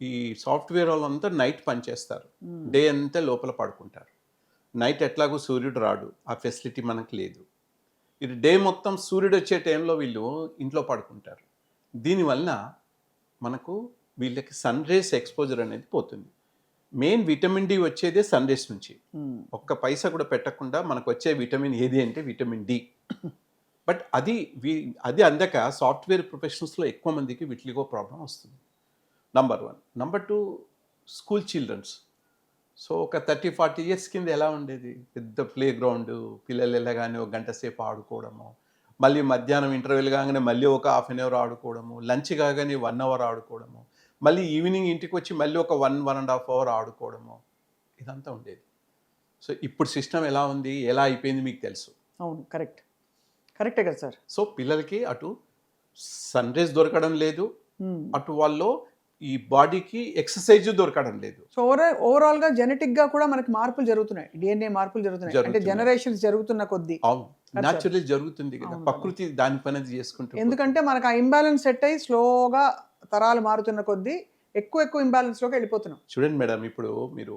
ఈ సాఫ్ట్వేర్ వాళ్ళంతా నైట్ పనిచేస్తారు, డే అంతా లోపల పడుకుంటారు. నైట్ ఎట్లాగో సూర్యుడు రాడు, ఆ ఫెసిలిటీ మనకు లేదు. ఇది డే మొత్తం సూర్యుడు వచ్చే టైంలో వీళ్ళు ఇంట్లో పడుకుంటారు. దీనివల్ల మనకు వీళ్ళకి సన్ రేస్ ఎక్స్పోజర్ అనేది పోతుంది. మెయిన్ విటమిన్ డి వచ్చేదే సన్ రేస్ నుంచి. ఒక్క పైసా కూడా పెట్టకుండా మనకు వచ్చే విటమిన్ ఏది అంటే విటమిన్ డి. బట్ అది అందక సాఫ్ట్వేర్ ప్రొఫెషనల్స్లో ఎక్కువ మందికి విటిలిగో ప్రాబ్లం వస్తుంది. Number 1. Number 2, school childrens. So ఒక 30-40 years కింద ఎలా ఉండేది? పెద్ద ప్లే గ్రౌండ్, పిల్లలు వెళ్ళగానే 1 గంట సేపు ఆడుకోవడము, మళ్ళీ మధ్యాహ్నం ఇంటర్వెల్ కాగానే మళ్ళీ ఒక 1/2 hour ఆడుకోవడము, లంచ్ కాగానే 1 hour ఆడుకోవడము, మళ్ళీ ఈవినింగ్ ఇంటికి వచ్చి మళ్ళీ ఒక 1-1.5 hour ఆడుకోవడము, ఇదంతా ఉండేది. సో ఇప్పుడు సిస్టమ్ ఎలా ఉంది, ఎలా అయిపోయింది మీకు తెలుసు. అవును, కరెక్టే కదా సార్. సో పిల్లలకి అటు సన్ రేస్ దొరకడం లేదు, అటు వాళ్ళు ఈ బాడీకి ఎక్సర్సైజ్ దొరకడం లేదు. సో ఓవరాల్ గా జెనెటిక్ గా కూడా మనకి మార్పులు జరుగుతున్నాయి, డిఎన్ఏ మార్పులు జరుగుతున్నాయి. అంటే జనరేషన్స్ జరుగుతున్న కొద్దీ. అవును, న్యాచురల్లీ జరుగుతుంది కదా, ప్రకృతి దాని పని చేసుకుంటుంది. ఎందుకంటే మనకు ఆ ఇంబ్యాలెన్స్ సెట్ అయ్యి స్లోగా తరాలు మారుతున్న కొద్దీ ఎక్కువ ఇంబ్యాలెన్స్ లోకి వెళ్ళిపోతున్నాం. చూడండి మేడం, ఇప్పుడు మీరు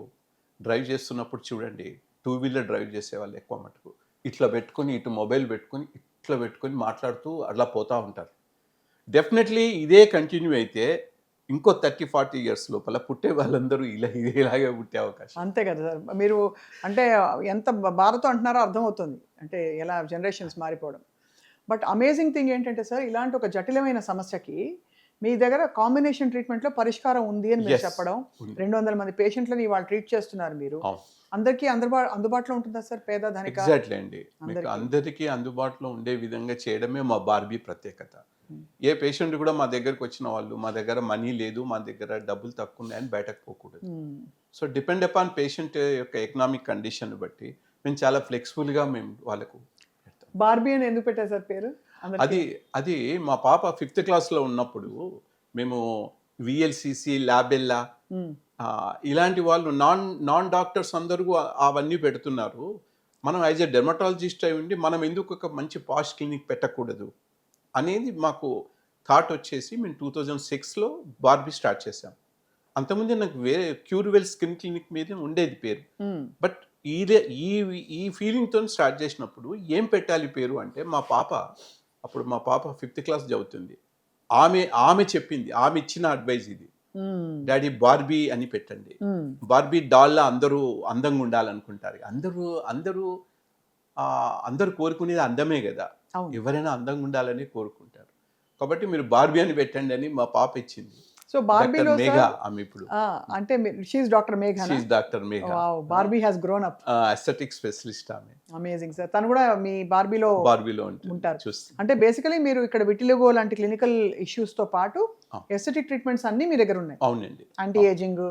డ్రైవ్ చేస్తున్నప్పుడు చూడండి, టూ వీలర్ డ్రైవ్ చేసేవాళ్ళు ఎక్కువ మటుకు ఇట్లా పెట్టుకొని, ఇటు మొబైల్ పెట్టుకొని, ఇట్లా పెట్టుకొని మాట్లాడుతూ అట్లా పోతూ ఉంటారు. డెఫినెట్లీ ఇదే కంటిన్యూ అయితే ఇంకో 30-40 ఇయర్స్ లోపల పుట్టే వాళ్ళందరూ ఇలాగే పుట్టే అవకాశం. అంతే కదా సార్. మీరు అంటే ఎంత బాధతో అంటున్నారో అర్థమవుతుంది. అంటే ఎలా జనరేషన్స్ మారిపోవడం. బట్ అమేజింగ్ థింగ్ ఏంటంటే సార్, ఇలాంటి ఒక జటిలమైన సమస్యకి మీ దగ్గర కాంబినేషన్ ట్రీట్మెంట్‌లో పరిష్కారం ఉంది అని మీరు Yes. చెప్పడం. ఉంది. 200 మంది పేషెంట్‌లని వాళ్ళు ట్రీట్ చేస్తున్నారు మీరు. అవును. అందరికీ అందుబాటులో ఉంటుందా సార్? పేద, ధనిక ఎగ్జాక్ట్లీ అండి. మీకు అందరికీ. అందరికీ అందుబాటులో ఉండే విధంగా చేయడమే మా బార్బీ ప్రత్యేకత. Hmm. ఏ పేషెంట్ కూడా మా దగ్గరకు వచ్చిన వాళ్ళు, మా దగ్గర మనీ లేదు, మా దగ్గర డబ్బులు తక్కువ ఉన్నాయని బయటకు పోకూడదు. హ్మ్. సో డిపెండ్ అపాన్ పేషెంట్ యొక్క ఎకనామిక్ కండిషన్ బట్టి మేము చాలా ఫ్లెక్సిబుల్గా మేము వాళ్ళకు పెడతాం. బార్బీ అని ఎందుకు పెట్టారు సార్ పేరు? అందరికీ. అది మా పాప 5th క్లాస్లో ఉన్నప్పుడు మేము విఎల్సిసి, ల్యాబెల్లా హ్మ్. ఇలాంటి వాళ్ళు నాన్ డాక్టర్స్ అందరూ అవన్నీ పెడుతున్నారు. మనం యాజ్ ఎ డెర్మటాలజిస్ట్ అయి ఉండి మనం ఎందుకు ఒక మంచి పాష్ క్లినిక్ పెట్టకూడదు అనేది మాకు థాట్ వచ్చేసి మేము 2006లో బార్బీ స్టార్ట్ చేసాం. అంతకుముందే నాకు వేరే క్యూర్వెల్ స్కిన్ క్లినిక్ మీద ఉండేది పేరు. హ్మ్. బట్ ఈ ఈ ఫీలింగ్తో స్టార్ట్ చేసినప్పుడు ఏం పెట్టాలి పేరు అంటే మా పాప 5th క్లాస్ చదువుతుంది. ఆమె చెప్పింది, ఆమె ఇచ్చిన అడ్వైజ్ ఇది, హ్మ్. డాడీ బార్బీ అని పెట్టండి. హ్మ్. బార్బీ డాల్లా అందరూ అందంగా ఉండాలనుకుంటారు. అందరూ కోరుకునేది అందమే కదా. అవును. ఎవరైనా అందంగా ఉండాలని కోరుకుంటారు. కాబట్టి మీరు బార్బీ అని పెట్టండి అని మా పాప ఇచ్చింది. సో బార్బీలో డాక్టర్ మేఘా సార్ ఆమె ఇప్పుడు. అంటే షీ ఈస్ డాక్టర్ మేఘనా? She doctor Megha. Wow! Barbie has grown up. Aesthetic specialist ఆమె. Amazing sir. తను కూడా మీ బార్బీలో బార్బీలో ఉంటారు. చూస్తుంది. అంటే బేసికలీ మీరు ఇక్కడ విటిలిగో లాంటి క్లినికల్ ఇష్యూస్తో పాటు ఆ. ఎస్థెటిక్ ట్రీట్మెంట్స్ అన్నీ మీ దగ్గర ఉన్నాయి. అవునండి. యాంటీ ఏజింగ్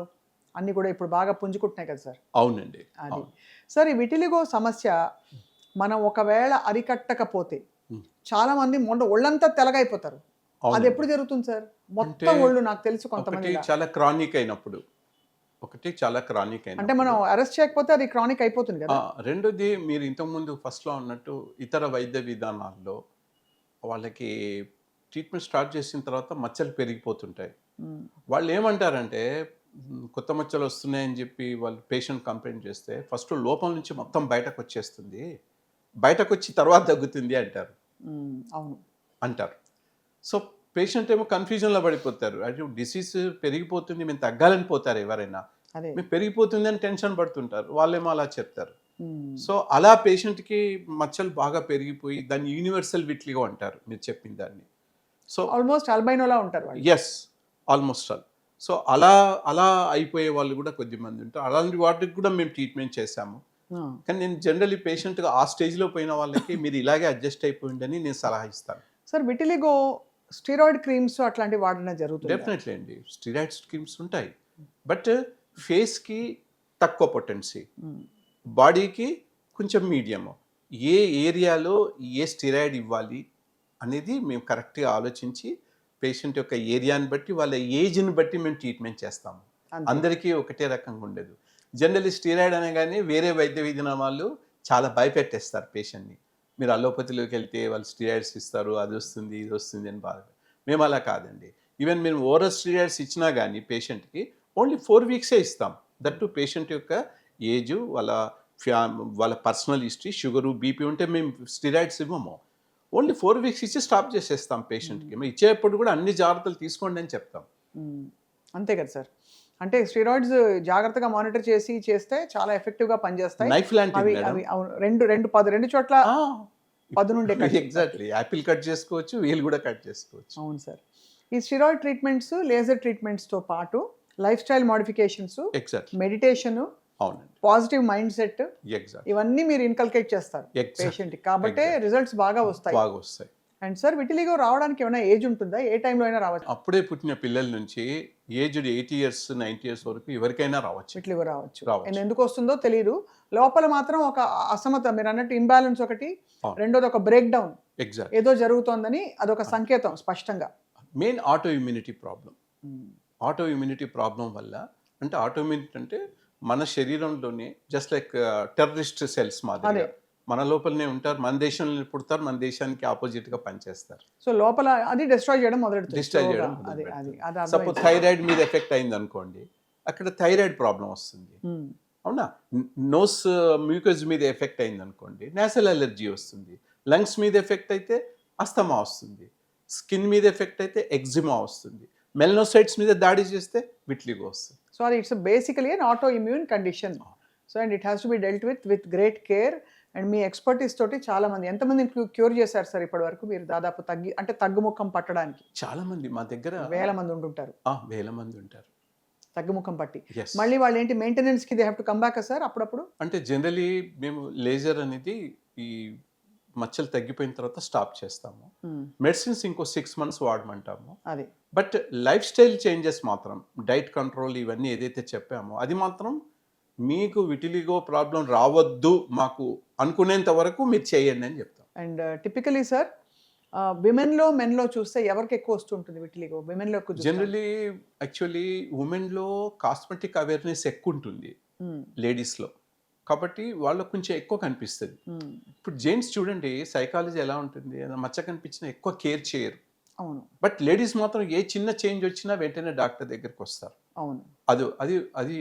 అన్నీ కూడా ఇప్పుడు బాగా పుంజుకుంటున్నాయి కదా సార్. అవునండి. అది అవును. సార్, ఈ విటిలిగో సమస్య మనం ఒకవేళ అరికట్టకపోతే Hmm. చాలా మంది ఒళ్ళంతా తెల్లగైపోతారు. అది అవునండి. ఎప్పుడు జరుగుతుంది సార్? మొత్తం అంటే ఒళ్ళు నాకు తెలుసు కొంతమంది. ఒకటి చాలా క్రానిక్ అయినప్పుడు, అంటే మనం అరెస్ట్ చేయకపోతే అది క్రానిక్ అయిపోతుంది కదా. రెండోది మీరు ఇంతకుముందు ఫస్ట్లో అన్నట్టు ఇతర వైద్య విధానాల్లో వాళ్ళకి ట్రీట్మెంట్ స్టార్ట్ చేసిన తర్వాత మచ్చలు పెరిగిపోతుంటాయి. Hmm. వాళ్ళు ఏమంటారంటే కొత్త మచ్చలు వస్తున్నాయని చెప్పి వాళ్ళు పేషెంట్ కంప్లైంట్ చేస్తే ఫస్ట్ లోపల నుంచి మొత్తం బయటకు వచ్చేస్తుంది, బయటకు వచ్చి తర్వాత తగ్గుతుంది అంటారు. సో పేషెంట్ ఏమో కన్ఫ్యూజన్లో పడిపోతారు. అది డిసీజ్ పెరిగిపోతుంది, మేము తగ్గాలని పోతారు ఎవరైనా, అదే. మేము పెరిగిపోతుంది అని టెన్షన్ పడుతుంటారు, వాళ్ళేమో అలా చెప్తారు. Hmm. సో అలా పేషెంట్కి మచ్చలు బాగా పెరిగిపోయి దాన్ని యూనివర్సల్ విట్లిగో అంటారు మీరు చెప్పిన దాన్ని. సో ఆల్మోస్ట్ అల్బైనోలా ఉంటారు వాళ్ళు. Yes, almost all. సో అలా అయిపోయే వాళ్ళు కూడా కొద్దిమంది ఉంటారు. అలాంటి వాటికి కూడా మేము ట్రీట్మెంట్ చేశాము. Hmm. కానీ నేను జనరల్లీ పేషెంట్గా ఆ స్టేజ్లో పోయిన వాళ్ళకి మీరు ఇలాగే అడ్జస్ట్ అయిపోయిందని నేను సలహా ఇస్తాను. సార్, విటిలిగో స్టీరాయిడ్ క్రీమ్స్ అట్లాంటివి వాడడం జరుగుతుంది. డెఫినెట్లీ అండి, స్టీరాయిడ్ స్కీమ్స్ ఉంటాయి. బట్ ఫేస్కి తక్కువ పొటెన్సీ, బాడీకి కొంచెం మీడియము. ఏ ఏరియాలో ఏ స్టీరాయిడ్ ఇవ్వాలి అనేది మేము కరెక్ట్గా ఆలోచించి పేషెంట్ యొక్క ఏరియాని బట్టి వాళ్ళ ఏజ్ని బట్టి మేము ట్రీట్మెంట్ చేస్తాము. అంతే. అందరికీ ఒకటే రకంగా ఉండదు. జనరల్లీ స్టీరాయిడ్ అనగానే వేరే వైద్య విధానాలు చాలా భయపెట్టేస్తారు పేషెంట్ని. మీరు అలోపతిలోకి వెళ్తే వాళ్ళు స్టీరాయిడ్స్ ఇస్తారు, అది వస్తుంది ఇది వస్తుంది అని బాధ. మేము అలా కాదండి. ఈవెన్ మేము ఓరల్ స్టీరాయిడ్స్ ఇచ్చినా కానీ పేషెంట్కి ఓన్లీ 4 వీక్సే ఇస్తాం. దట్ టు పేషెంట్ యొక్క ఏజ్, వాళ్ళ పర్సనల్ హిస్టరీ, షుగరు, బీపీ ఉంటే మేము స్టీరాయిడ్స్ ఇవ్వము. ఓన్లీ 4 వీక్స్ ఇచ్చి స్టాప్ చేసేస్తాం పేషెంట్కి. మేము ఇచ్చేటప్పుడు కూడా అన్ని జాగ్రత్తలు తీసుకోండి అని చెప్తాం. అంతే కదా సార్. అంటే స్టీరాయిడ్స్ జాగ్రత్తగా మానిటర్ చేస్తే చాలా ఎఫెక్టివ్గా పనిచేస్తాయి. నైఫ్ లాంటివి అవి మేడం. అవి అవును, రెండు చోట్ల పదు నుండే కట్. ఎగ్జాక్ట్లీ, యాపిల్ కట్ చేసుకోవచ్చు, వీల్ కూడా కట్ చేసుకోవచ్చు. అవును సార్. ఈ స్టీరాయిడ్ ట్రీట్మెంట్స్, లేజర్ ట్రీట్మెంట్స్తో పాటు life style modifications, exactly, meditation, అవునండి, పాజిటివ్ మైండ్ సెట్, ఎగ్జాక్ట్లీ, ఇవన్నీ మీరు ఇన్కల్కేట్ చేస్తారు Exactly. పేషెంట్కి. కాబట్టి Exactly. రిజల్ట్స్ బాగా వస్తాయి. బాగా వస్తాయి. అండ్ సార్, విటిలిగో రావడానికి ఏమైనా ఏజ్ ఉంటుందా? ఏ టైంలో అయినా రావచ్చు? అప్పుడే పుట్టిన పిల్లల నుంచి ఏజ్డ్ 80 ఇయర్స్ 90 ఇయర్స్ వరకు ఎవరికైనా రావచ్చు. విటిలిగో రావచ్చు. రావచ్చు. అండ్ ఎందుకు వస్తుందో తెలియదు. లోపల మాత్రం ఒక అసమత, మీరు అన్నట్టు ఇంబ్యాలెన్స్ ఒకటి, అవును. రెండోది ఒక బ్రేక్ డౌన్, ఎగ్జాక్ట్. ఏదో జరుగుతోందని అదొక సంకేతం స్పష్టంగా. Main auto immunity problem. Auto immunity problem వల్ల, అంటే ఆటో ఇమ్యూనిటీ అంటే మన శరీరంలోనే జస్ట్ లైక్ టెర్రరిస్ట్ సెల్స్ మాదిరిగా మన లోపలనే ఉంటారు. మన దేశంలో పుడతారు, మన దేశానికి ఆపోజిట్గా పనిచేస్తారు. సో లోపల అది డిస్ట్రాయ్ చేయడం మొదలెడుతుంది. డిస్ట్రాయ్ చేయడం అది అది మొదలుపెడతారు. అది సపోజ్ థైరాయిడ్ మీద ఎఫెక్ట్ అయింది అనుకోండి, అక్కడ థైరాయిడ్ ప్రాబ్లం వస్తుంది. అవునా? నోస్ మ్యూకస్ మీద ఎఫెక్ట్ అయింది అనుకోండి, నేసల్ అలర్జీ వస్తుంది. లంగ్స్ మీద ఎఫెక్ట్ అయితే అస్తమా వస్తుంది. స్కిన్ మీద ఎఫెక్ట్ అయితే ఎగ్జిమా వస్తుంది. మెలనోసైట్స్ మీద దాడి చేస్తే విట్లిగో వస్తుంది. సో అది it's basically an auto immune condition. So and it has to be dealt with great care. And me expertise తోటి చాలా మంది ఎంతమంది క్యూర్ చేశారు సార్ ఇప్పటి వరకు? మీరు దాదాపు తగ్గుముఖం పట్టడానికి చాలా మంది మా దగ్గర వేల మంది ఉంటుంటారు, వేల మంది ఉంటారు. తగ్గుముఖం పట్టి. Yes. మళ్ళీ వాళ్ళు ఏంటి మెయింటెనెన్స్కి they have to come back sir అప్పుడప్పుడు? అంటే జనరలీ మేము లేజర్ అనేది ఈ మచ్చలు తగ్గిపోయిన తర్వాత స్టాప్ చేస్తాము. మెడిసిన్స్ ఇంకో 6 months వాడమంటాము. అది బట్ లైఫ్ స్టైల్ చేంజెస్ మాత్రం, డైట్ కంట్రోల్ ఇవన్నీ ఏదైతే చెప్పామో అది మాత్రం మీకు విటిలిగో ప్రాబ్లం రావద్దు మాకు అనుకునేంత వరకు మీరు చేయండి అని చెప్తాం. అండ్ టిపికలీ సార్ విమెన్లో మెన్లో చూస్తే ఎవరికి ఎక్కువ వస్తుంటుంది విటిలిగో? విమెన్లో జనరలీ యాక్చువల్లీ ఉమెన్లో కాస్మెటిక్ అవేర్నెస్ ఎక్కువ ఉంటుంది లేడీస్లో, కాబట్టి వాళ్ళకు కొంచెం ఎక్కువ కనిపిస్తుంది. ఇప్పుడు జెంట్స్ చూడండి, సైకాలజీ ఎలా ఉంటుంది, ఏదైనా మచ్చ కనిపించినా ఎక్కువ కేర్ చేయరు. అవును. బట్ లేడీస్ మాత్రం ఏ చిన్న చేంజ్ వచ్చినా వెంటనే డాక్టర్ దగ్గరికి వస్తారు. అవును. అది అది అది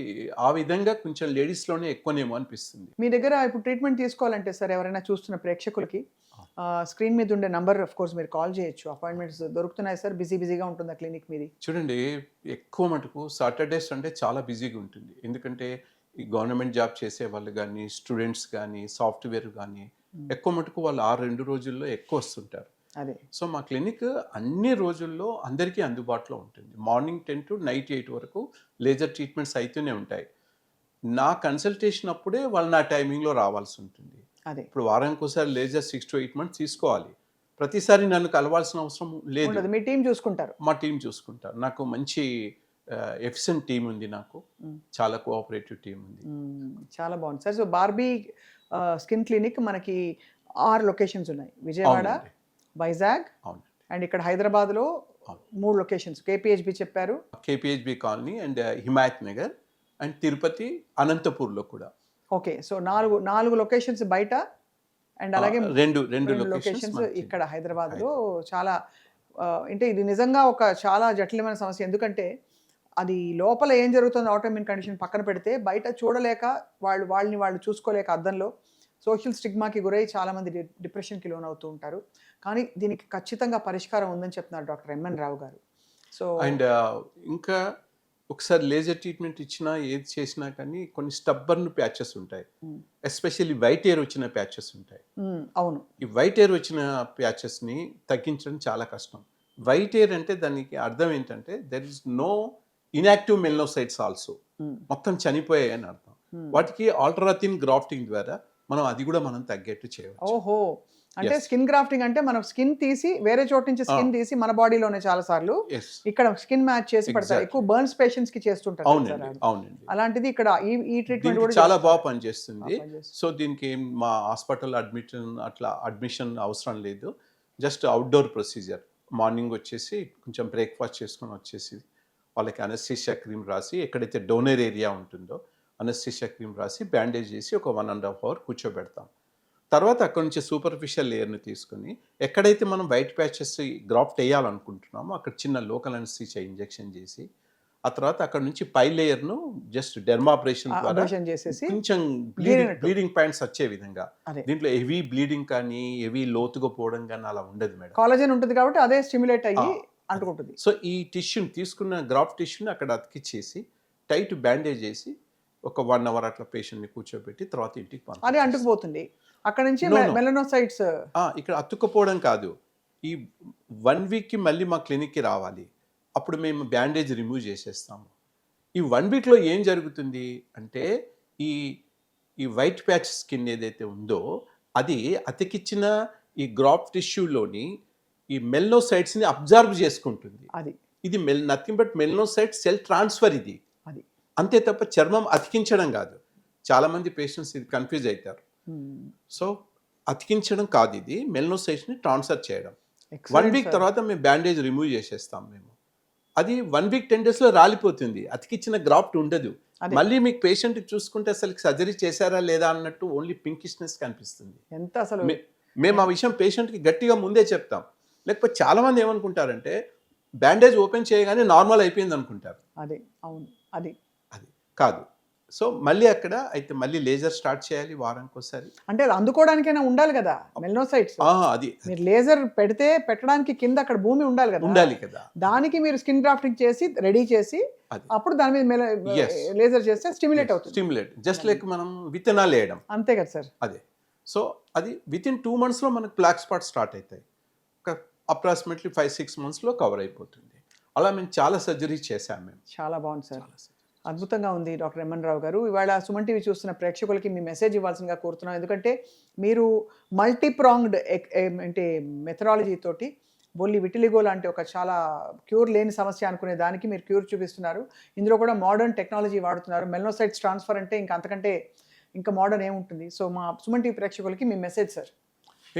ఆ విధంగా కొంచెం లేడీస్లోనే ఎక్కువనేమో అనిపిస్తుంది. మీ దగ్గర ఇప్పుడు ట్రీట్మెంట్ తీసుకోవాలంటే సార్ ఎవరైనా చూస్తున్న ప్రేక్షకులకి స్క్రీన్ మీద ఉండే నంబర్ ఆఫ్ కోర్స్ మీరు కాల్ చేయొచ్చు. అపాయింట్మెంట్స్ దొరుకుతున్నాయి సార్? బిజీగా ఉంటుందా క్లినిక్ మీది? చూడండి, ఎక్కువ మటుకు సాటర్డే సండే చాలా బిజీగా ఉంటుంది. ఎందుకంటే ఈ గవర్నమెంట్ జాబ్ చేసే వాళ్ళు కానీ, స్టూడెంట్స్ కానీ, సాఫ్ట్వేర్ కానీ ఎక్కువ మటుకు వాళ్ళు 2 రోజుల్లో ఎక్కువ వస్తుంటారు. అదే. సో మా క్లినిక్ అన్ని రోజుల్లో అందరికీ అందుబాటులో ఉంటుంది. మార్నింగ్ 10 to నైట్ 8 వరకు లేజర్ ట్రీట్మెంట్స్ అయితేనే ఉంటాయి. నా కన్సల్టేషన్ అప్పుడే వాళ్ళు నా టైమింగ్లో రావాల్సి ఉంటుంది. అదే. ఇప్పుడు వారానికి ఒకసారి లేజర్ 6 to 8 months తీసుకోవాలి. ప్రతిసారి నన్ను కలవాల్సిన అవసరం లేదు. మీ టీం చూసుకుంటారు? మా టీం చూసుకుంటారు. నాకు మంచి ఎఫిషియెంట్ టీం ఉంది. నాకు చాలా కోఆపరేటివ్ టీం ఉంది. చాలా బాగుంది sir. So Barbie skin clinic మనకి 6 లొకేషన్స్ ఉన్నాయి. విజయవాడ, వైజాగ్, అండ్ ఇక్కడ హైదరాబాద్లో 3 లొకేషన్స్. కేపీహెచ్బి చెప్పారు, KPHB colony and Himayat Nagar and Tirupati, అనంతపూర్లో కూడా. ఓకే. సో 4 లొకేషన్స్ బయట అండ్ అలాగే రెండు లొకేషన్స్ ఇక్కడ హైదరాబాద్లో. చాలా అంటే ఇది నిజంగా ఒక చాలా జటిలమైన సమస్య. ఎందుకంటే అది లోపల ఏం జరుగుతుందో ఆటోఇమ్యూన్ కండిషన్ పక్కన పెడితే, బయట చూడలేక వాళ్ళని చూసుకోలేక అద్దంలో సోషల్ స్టిగ్మాకి గురై చాలామంది డిప్రెషన్కి లోన్ అవుతూ ఉంటారు. కానీ దీనికి ఖచ్చితంగా పరిష్కారం ఉందని చెప్తున్నారు డాక్టర్ ఎంఎన్ రావు గారు. సో అండ్ ఇంకా ఒకసారి లేజర్ ట్రీట్మెంట్ ఇచ్చినా ఏది చేసినా కానీ కొన్ని స్టబ్బర్న్ ప్యాచెస్ ఉంటాయి. ఎస్పెషల్లీ వైట్ ఎయిర్ వచ్చిన ప్యాచెస్ ఉంటాయి. అవును. ఈ వైట్ ఎయిర్ వచ్చిన ప్యాచెస్ని తగ్గించడం చాలా కష్టం. వైట్ ఎయిర్ అంటే దానికి అర్థం ఏంటంటే there is no inactive melanocytes also, మొత్తం చనిపోయాయి అని అర్థం. వాటికి ఆల్ట్రాథిన్ గ్రాఫ్టింగ్ ద్వారా అది కూడా మనం తగ్గేట్టు చేయవచ్చు. ఓహో. అంటే స్కిన్ గ్రాఫ్టింగ్ అంటే మనం స్కిన్ తీసి వేరే చోటు నుంచి స్కిన్ తీసి మన బాడీలోనే చాలా సార్లు ఇక్కడ స్కిన్ మ్యాచ్ చేసి పెడతారు. ఎక్కువ బర్న్స్ పేషెంట్స్ కి చేస్తుంటారు. అవునండి. అలాంటిది ఇక్కడ ఈ ట్రీట్మెంట్ కూడా చాలా బాగా పనిచేస్తుంది. సో దీనికి మా హాస్పిటల్ అడ్మిషన్ అవసరం లేదు. Just outdoor procedure. మార్నింగ్ వచ్చేసి కొంచెం బ్రేక్ఫాస్ట్ చేసుకొని వచ్చేసి వాళ్ళకి అనస్థీషియా క్రీమ్ రాసి, ఎక్కడైతే డోనర్ ఏరియా ఉంటుందో అనస్థీషియా క్రీమ్ రాసి బ్యాండేజ్ చేసి ఒక 1.5 hour కూర్చోబెడతాం. తర్వాత అక్కడ నుంచి సూపర్ఫిషియల్ లేయర్ని తీసుకుని ఎక్కడైతే మనం వైట్ ప్యాచెస్ గ్రాఫ్ట్ వేయాలనుకుంటున్నామో అక్కడ చిన్న లోకల్ అనస్థీషియా ఇంజెక్షన్ చేసి, ఆ తర్వాత అక్కడ నుంచి పై లేయర్ను జస్ట్ డెర్మాబ్రేషన్ ద్వారా కొంచెం బ్లీడింగ్ పాయింట్స్ వచ్చే విధంగా. దీంట్లో హెవీ బ్లీడింగ్ కానీ హెవీ లోతుగా పోవడం కానీ అలా ఉండదు మేడం. కాలజన్ ఉంటుంది కాబట్టి అదే స్టిమ్యులేట్ అయ్యి అంటుకుంటుంది. సో ఈ టిష్యూని తీసుకున్న గ్రాఫ్ట్ టిష్యూని అక్కడ అతికిచ్చేసి టైట్ బ్యాండేజ్ చేసి ఒక 1 hour అట్లా పేషెంట్ని కూర్చోబెట్టి తర్వాత ఇంటికి అది అంటుకుపోతుంది. అక్కడ నుంచి మెలనోసైట్స్ ఇక్కడ అతుక్కుపోవడం కాదు, ఈ 1 weekకి మళ్ళీ మా క్లినిక్కి రావాలి. అప్పుడు మేము బ్యాండేజ్ రిమూవ్ చేసేస్తాము. ఈ 1 weekలో ఏం జరుగుతుంది అంటే ఈ వైట్ ప్యాచ్ స్కిన్ ఏదైతే ఉందో అది అతికిచ్చిన ఈ గ్రాఫ్ట్ టిష్యూలోని ఈ మెలనోసైట్స్ని అబ్జర్వ్ చేసుకుంటుంది. ఇది nothing but melanocyte cell transfer. ఇది అంతే తప్ప చర్మం అతికించడం కాదు. చాలామంది పేషెంట్స్ ఇది కన్ఫ్యూజ్ అవుతారు. సో అతికించడం కాదు, ఇది మెలనోసైట్స్ని ట్రాన్స్ఫర్ చేయడం. 1 week తర్వాత మేము బ్యాండేజ్ రిమూవ్ చేసేస్తాం. మేము అది 1 week 10 daysలో రాలిపోతుంది. అతికిచ్చిన గ్రాఫ్ట్ ఉండదు. మళ్ళీ మీకు పేషెంట్ చూసుకుంటే అసలు సర్జరీ చేశారా లేదా అన్నట్టు ఓన్లీ పింకిష్నెస్ కనిపిస్తుంది. మేము ఆ విషయం పేషెంట్కి గట్టిగా ముందే చెప్తాం. లేకపోతే చాలామంది ఏమనుకుంటారంటే బ్యాండేజ్ ఓపెన్ చేయగానే నార్మల్ అయిపోయింది అనుకుంటారు. అది కాదు. సో మళ్ళీ అక్కడ అయితే మళ్ళీ లేజర్ స్టార్ట్ చేయాలి వారానికి ఒకసారి. అంటే అది అందుకోవడానికైనా ఉండాలి కదా మెలనోసైట్స్. అది మీరు లేజర్ పెడితే పెట్టడానికి కింద అక్కడ భూమి ఉండాలి కదా. ఉండాలి కదా. దానికి మీరు స్కిన్ గ్రాఫ్టింగ్ చేసి రెడీ చేసి అది అప్పుడు దాని మీద Yes. లేజర్ చేస్తే స్టిమ్యులేట్ అవుతుంది. స్టిమ్యులేట్ జస్ట్ లైక్ మనం విత్తనాలు వేయడం అంతే కదా సార్. అదే. సో అది వితిన్ 2 monthsలో మనకు బ్లాక్ స్పాట్ స్టార్ట్ అవుతాయి. ఒక అప్రాక్సిమేట్లీ 5-6 monthsలో కవర్ అయిపోతుంది. అలా మేము చాలా సర్జరీ చేశాం మేము. చాలా బాగుంది సార్. చాలా surgery. అద్భుతంగా ఉంది డాక్టర్ ఎంఎన్ రావు గారు. ఇవాళ సుమన్ టీవీ చూస్తున్న ప్రేక్షకులకి మీ మెసేజ్ ఇవ్వాల్సిందిగా కోరుతున్నాం. ఎందుకంటే మీరు మల్టీప్రాంగ్డ్ అంటే మెథడాలజీ తోటి బొల్లి విటిలిగో లాంటి ఒక చాలా క్యూర్ లేని సమస్య అనుకునే దానికి మీరు క్యూర్ చూపిస్తున్నారు. ఇందులో కూడా మోడర్న్ టెక్నాలజీ వాడుతున్నారు. మెలనోసైట్స్ ట్రాన్స్ఫర్ అంటే ఇంకా అంతకంటే ఇంకా మోడర్న్ ఏముంటుంది. సో మా సుమన్ టీవీ ప్రేక్షకులకి మీ మెసేజ్ సార్.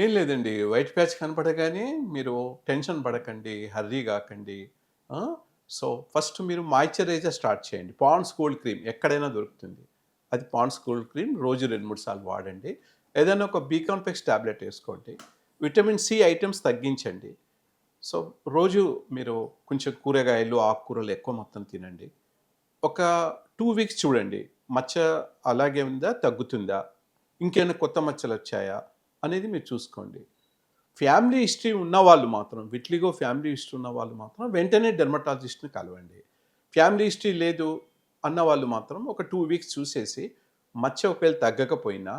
ఏం లేదండి, వైట్ ప్యాచ్ కనపడగానే మీరు టెన్షన్ పడకండి, హర్రీ కాకండి. సో ఫస్ట్ మీరు మాయిశ్చరైజర్ స్టార్ట్ చేయండి. పాండ్స్ కోల్డ్ క్రీమ్ ఎక్కడైనా దొరుకుతుంది. అది పాండ్స్ కోల్డ్ క్రీమ్ రోజు 2-3 సార్లు వాడండి. ఏదైనా ఒక బీ కాంప్లెక్స్ ట్యాబ్లెట్ వేసుకోండి. విటమిన్ సి ఐటమ్స్ తగ్గించండి. సో రోజు మీరు కొంచెం కూరగాయలు ఆకుకూరలు ఎక్కువ మొత్తం తినండి. ఒక 2 weeks చూడండి, మచ్చ అలాగే ఉందా, తగ్గుతుందా, ఇంకేమైనా కొత్త మచ్చలు వచ్చాయా అనేది మీరు చూసుకోండి. ఫ్యామిలీ హిస్టరీ ఉన్న వాళ్ళు మాత్రం, విట్లిగో ఫ్యామిలీ హిస్టరీ ఉన్న వాళ్ళు మాత్రం వెంటనే డెర్మటాలజిస్ట్ని కలవండి. ఫ్యామిలీ హిస్టరీ లేదు అన్న వాళ్ళు మాత్రం ఒక 2 weeks చూసేసి మచ్చ ఒకవేళ తగ్గకపోయినా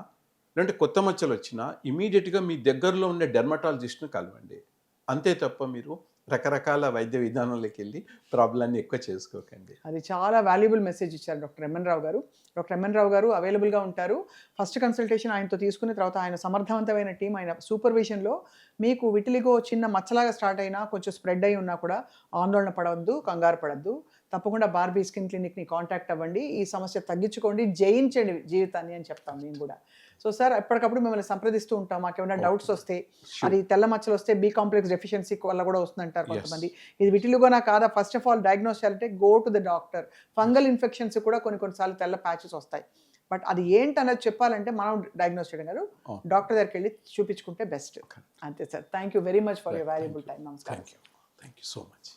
లేదంటే కొత్త మచ్చలు వచ్చినా ఇమీడియట్గా మీ దగ్గరలో ఉండే డెర్మటాలజిస్ట్ని కలవండి. అంతే తప్ప మీరు రకరకాల వైద్య విధానాలకు వెళ్ళి ప్రాబ్లాన్ని ఎక్కువ చేసుకోకండి. అది చాలా వాల్యుబుల్ మెసేజ్ ఇచ్చారు doctor MN Rao garu. Doctor MN Rao గారు అవైలబుల్గా ఉంటారు. ఫస్ట్ కన్సల్టేషన్ ఆయనతో తీసుకున్న తర్వాత ఆయన సమర్థవంతమైన టీం ఆయన సూపర్విజన్లో మీకు విటిలిగో చిన్న మచ్చలాగా స్టార్ట్ అయినా కొంచెం స్ప్రెడ్ అయి ఉన్నా కూడా ఆందోళన పడవద్దు, కంగారు పడద్దు. తప్పకుండా బార్బీ స్కిన్ క్లినిక్ని కాంటాక్ట్ అవ్వండి. ఈ సమస్య తగ్గించుకోండి, జయించండి జీవితాన్ని అని చెప్తాం మేము కూడా. సో సార్ ఎప్పటికప్పుడు మిమ్మల్ని సంప్రదిస్తూ ఉంటాం. మాకు ఏమైనా డౌట్స్ వస్తే, అది తెల్ల మచ్చలు వస్తే బీ కాంప్లెక్స్ డెఫిషియన్సీ వల్ల కూడా వస్తుందంటారు కొంతమంది. ఇది విటిలిగోనా కాదా, ఫస్ట్ ఆఫ్ ఆల్ డయాగ్నోస్ చేయాలంటే go to the doctor. Fungal infections కూడా కొన్నిసార్లు తెల్ల ప్యాచెస్ వస్తాయి. బట్ అది ఏంటి అన్నది చెప్పాలంటే మనం డయాగ్నోస్ చేయడం కాదు, డాక్టర్ దగ్గరికి వెళ్ళి చూపించుకుంటే బెస్ట్. అంతే sir. Thank you very much for your valuable time. నమస్కారం. Thank you so much.